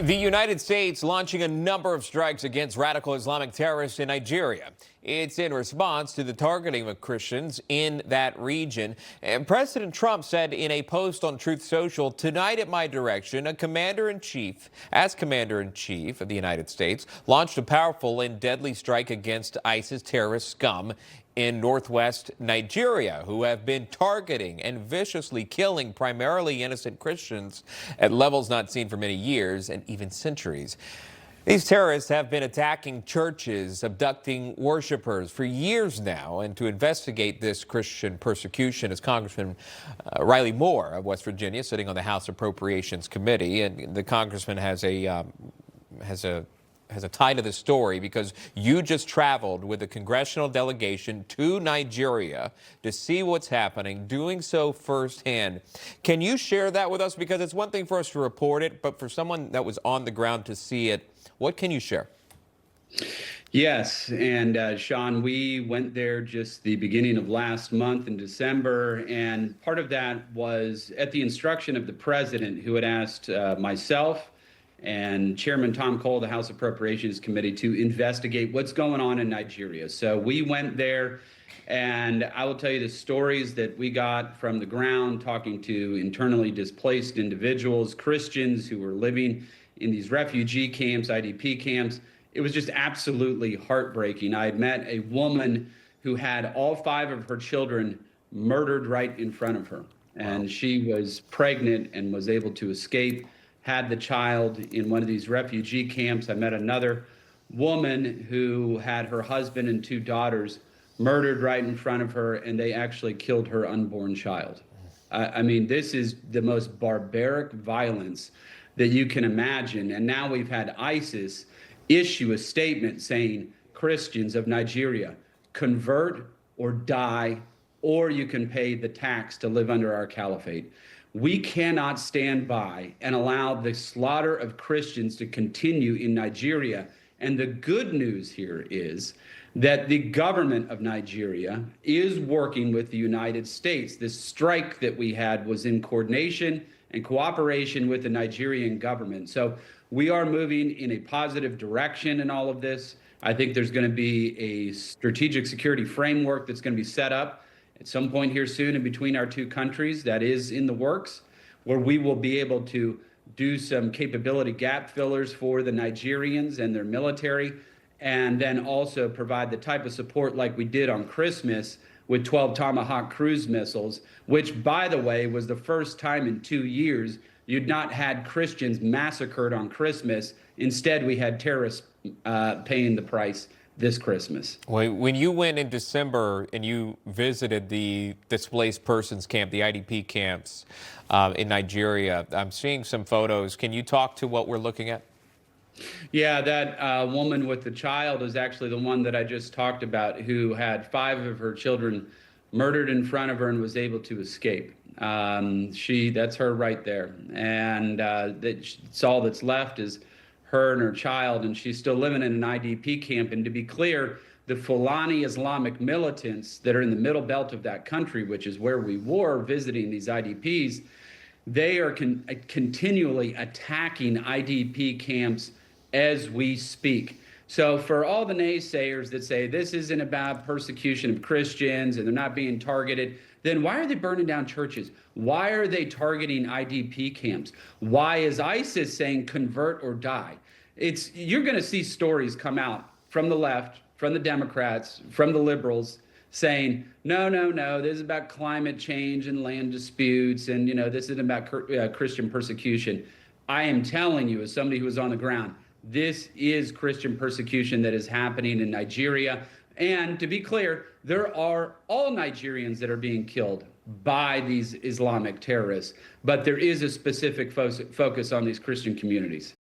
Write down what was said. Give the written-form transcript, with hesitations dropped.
The United States launching a number of strikes against radical Islamic terrorists in Nigeria. It's in response to the targeting of Christians in that region. And President Trump said in a post on Truth Social, "Tonight at my direction, as Commander-in-Chief of the United States, launched a powerful and deadly strike against ISIS terrorist scum in northwest Nigeria, who have been targeting and viciously killing primarily innocent Christians at levels not seen for many years and even centuries." These terrorists have been attacking churches, abducting worshipers for years now. And to investigate this Christian persecution is Congressman Riley Moore of West Virginia, sitting on the House Appropriations Committee. And the congressman has a tie to this story because you just traveled with a congressional delegation to Nigeria to see what's happening, doing so firsthand. Can you share that with us? Because it's one thing for us to report it, but for someone that was on the ground to see it, what can you share? Yes, and Sean, we went there just the beginning of last month in December, and part of that was at the instruction of the president, who had asked myself and Chairman Tom Cole, the House Appropriations Committee, to investigate what's going on in Nigeria. So we went there, and I will tell you the stories that we got from the ground, talking to internally displaced individuals, Christians who were living in these refugee camps, IDP camps. It was just absolutely heartbreaking. I had met a woman who had all 5 of her children murdered right in front of her. And she was pregnant and was able to escape, had the child in one of these refugee camps. I met another woman who had her husband and 2 daughters murdered right in front of her, and they actually killed her unborn child. I mean, this is the most barbaric violence that you can imagine. And now we've had ISIS issue a statement saying, "Christians of Nigeria, convert or die, or you can pay the tax to live under our caliphate." We cannot stand by and allow the slaughter of Christians to continue in Nigeria. And the good news here is that the government of Nigeria is working with the United States. This strike that we had was in coordination and cooperation with the Nigerian government. So we are moving in a positive direction in all of this. I think there's going to be a strategic security framework that's going to be set up at some point here soon in between our 2 countries, that is in the works, where we will be able to do some capability gap fillers for the Nigerians and their military, and then also provide the type of support like we did on Christmas with 12 Tomahawk cruise missiles, which, by the way, was the first time in 2 years you'd not had Christians massacred on Christmas. Instead, we had terrorists paying the price this Christmas. When you went in December and you visited the displaced persons camp, the IDP camps in Nigeria, I'm seeing some photos. Can you talk to what we're looking at? Yeah, that woman with the child is actually the one that I just talked about, who had 5 of her children murdered in front of her and was able to escape. That's her right there. And that's all that's left is her and her child, and she's still living in an IDP camp. And to be clear, the Fulani Islamic militants that are in the middle belt of that country, which is where we were visiting these IDPs, they are continually attacking IDP camps as we speak. So for all the naysayers that say this isn't about persecution of Christians and they're not being targeted, then why are they burning down churches? Why are they targeting IDP camps? Why is ISIS saying convert or die? You're going to see stories come out from the left, from the Democrats, from the liberals, saying, no, this is about climate change and land disputes, and this isn't about Christian persecution. I am telling you, as somebody who was on the ground, this is Christian persecution that is happening in Nigeria. And to be clear, there are all Nigerians that are being killed by these Islamic terrorists, but there is a specific focus on these Christian communities.